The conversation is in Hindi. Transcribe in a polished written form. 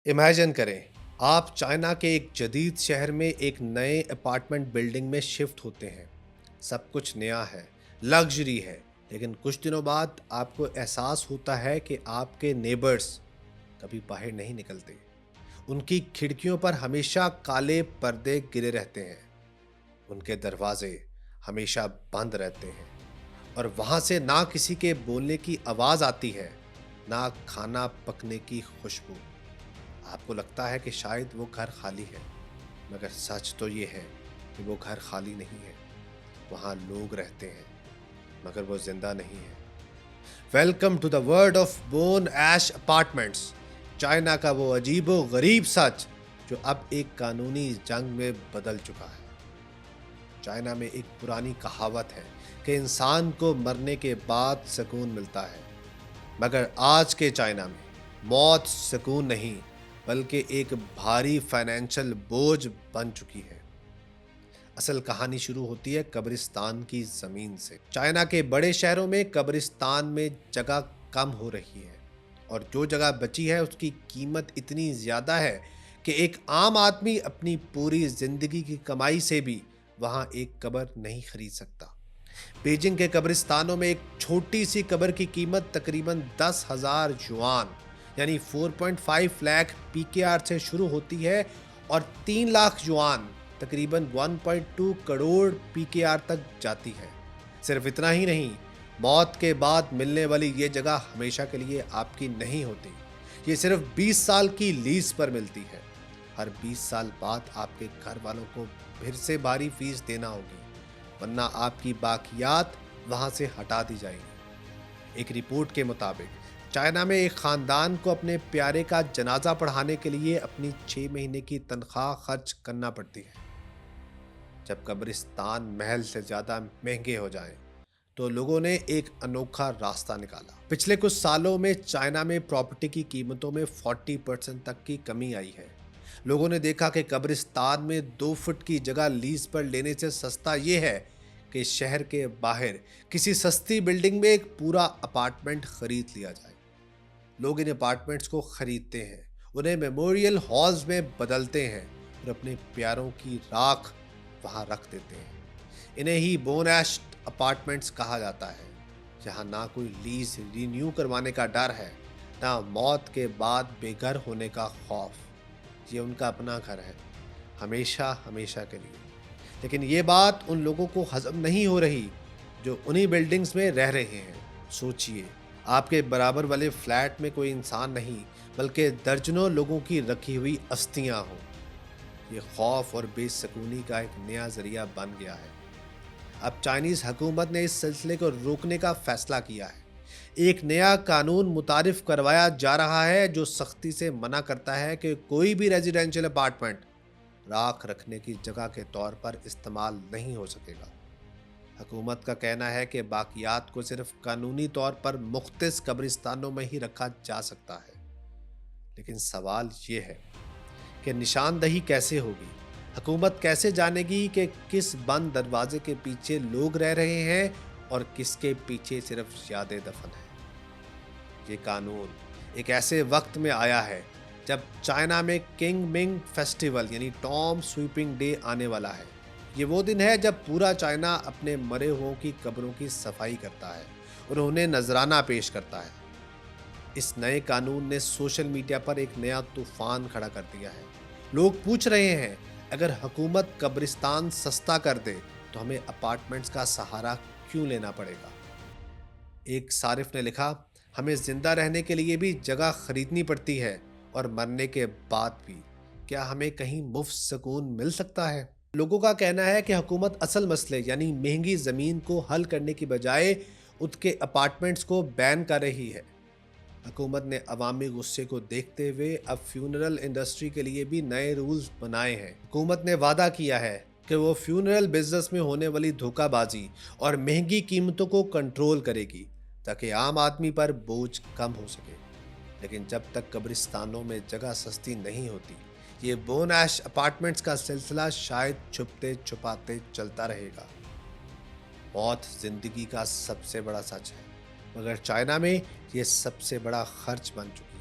इमेजिन करें, आप चाइना के एक जदीद शहर में एक नए अपार्टमेंट बिल्डिंग में शिफ्ट होते हैं। सब कुछ नया है, लग्जरी है, लेकिन कुछ दिनों बाद आपको एहसास होता है कि आपके नेबर्स कभी बाहर नहीं निकलते। उनकी खिड़कियों पर हमेशा काले पर्दे गिरे रहते हैं, उनके दरवाजे हमेशा बंद रहते हैं और वहां से ना किसी के बोलने की आवाज़ आती है, ना खाना पकने की खुशबू। आपको लगता है कि शायद वो घर खाली है, मगर सच तो ये है कि वो घर खाली नहीं है। वहाँ लोग रहते हैं, मगर वो जिंदा नहीं है। Welcome to the world of bone ash apartments, China का वो अजीबो गरीब सच जो अब एक कानूनी जंग में बदल चुका है। चाइना में एक पुरानी कहावत है कि इंसान को मरने के बाद सुकून मिलता है, मगर आज के चाइना में मौत सुकून नहीं, बल्कि एक भारी फाइनेंशियल बोझ बन चुकी है। असल कहानी शुरू होती है कब्रिस्तान की जमीन से। चाइना के बड़े शहरों में कब्रिस्तान में जगह कम हो रही है और जो जगह बची है उसकी कीमत इतनी ज्यादा है कि एक आम आदमी अपनी पूरी जिंदगी की कमाई से भी वहां एक कब्र नहीं खरीद सकता। बीजिंग के कब्रिस्तानों में एक छोटी सी कब्र की कीमत तकरीबन 10,000 युआन यानी 4.5 लाख पीकेआर से शुरू होती है और 3 लाख युआन तकरीबन 1.2 करोड़ पीकेआर तक जाती है। सिर्फ इतना ही नहीं, मौत के बाद मिलने वाली ये जगह हमेशा के लिए आपकी नहीं होती। ये सिर्फ 20 साल की लीज पर मिलती है। हर 20 साल बाद आपके घर वालों को फिर से भारी फीस देना होगी, वरना आपकी बाकियात वहां से हटा दी जाएगी। एक रिपोर्ट के मुताबिक चाइना में एक खानदान को अपने प्यारे का जनाजा पढ़ाने के लिए अपनी 6 महीने की तनख्वाह खर्च करना पड़ती है। जब कब्रिस्तान महल से ज्यादा महंगे हो जाएं, तो लोगों ने एक अनोखा रास्ता निकाला। पिछले कुछ सालों में चाइना में प्रॉपर्टी की कीमतों में 40% तक की कमी आई है। लोगों ने देखा कि कब्रिस्तान में 2 फुट की जगह लीज पर लेने से सस्ता यह है कि शहर के बाहर किसी सस्ती बिल्डिंग में एक पूरा अपार्टमेंट खरीद लिया जाए। लोग इन अपार्टमेंट्स को खरीदते हैं, उन्हें मेमोरियल हॉल्स में बदलते हैं और अपने प्यारों की राख वहां रख देते हैं। इन्हें ही बोनैश अपार्टमेंट्स कहा जाता है, जहां ना कोई लीज रिन्यू करवाने का डर है, ना मौत के बाद बेघर होने का खौफ। ये उनका अपना घर है, हमेशा हमेशा के लिए। लेकिन ये बात उन लोगों को हजम नहीं हो रही जो उन्हीं बिल्डिंग्स में रह रहे हैं। सोचिए, आपके बराबर वाले फ्लैट में कोई इंसान नहीं, बल्कि दर्जनों लोगों की रखी हुई अस्थियां हों। ये खौफ और बेसुकूनी का एक नया जरिया बन गया है। अब चाइनीज हुकूमत ने इस सिलसिले को रोकने का फैसला किया है। एक नया कानून मुतारिफ करवाया जा रहा है जो सख्ती से मना करता है कि कोई भी रेजिडेंशियल अपार्टमेंट राख रखने की जगह के तौर पर इस्तेमाल नहीं हो सकेगा। हुकूमत का कहना है कि बाकियात को सिर्फ कानूनी तौर पर मुख्तस कब्रिस्तानों में ही रखा जा सकता है। लेकिन सवाल ये है कि निशानदही कैसे होगी? हुकूमत कैसे जानेगी कि किस बंद दरवाजे के पीछे लोग रह रहे हैं और किसके पीछे सिर्फ यादें दफन है? ये कानून एक ऐसे वक्त में आया है जब चाइना में किंग मिंग फेस्टिवल यानी टॉम स्वीपिंग डे आने वाला है। ये वो दिन है जब पूरा चाइना अपने मरे हुओं की कब्रों की सफाई करता है और उन्हें नजराना पेश करता है। इस नए कानून ने सोशल मीडिया पर एक नया तूफान खड़ा कर दिया है। लोग पूछ रहे हैं, अगर हुकूमत कब्रिस्तान सस्ता कर दे तो हमें अपार्टमेंट्स का सहारा क्यों लेना पड़ेगा? एक सारिफ ने लिखा, हमें जिंदा रहने के लिए भी जगह खरीदनी पड़ती है और मरने के बाद भी क्या हमें कहीं मुफ्त सुकून मिल सकता है? लोगों का कहना है कि हुकूमत असल मसले यानी महंगी जमीन को हल करने की बजाय उसके अपार्टमेंट्स को बैन कर रही है। हुकूमत ने अवामी गुस्से को देखते हुए अब फ्यूनरल इंडस्ट्री के लिए भी नए रूल्स बनाए हैं। हुकूमत ने वादा किया है कि वो फ्यूनरल बिजनेस में होने वाली धोखाबाजी और महंगी कीमतों को कंट्रोल करेगी ताकि आम आदमी पर बोझ कम हो सके। लेकिन जब तक कब्रिस्तानों में जगह सस्ती नहीं होती, ये बोन ऐश अपार्टमेंट्स का सिलसिला शायद छुपते छुपाते चलता रहेगा। मौत जिंदगी का सबसे बड़ा सच है, मगर चाइना में ये सबसे बड़ा खर्च बन चुकी है।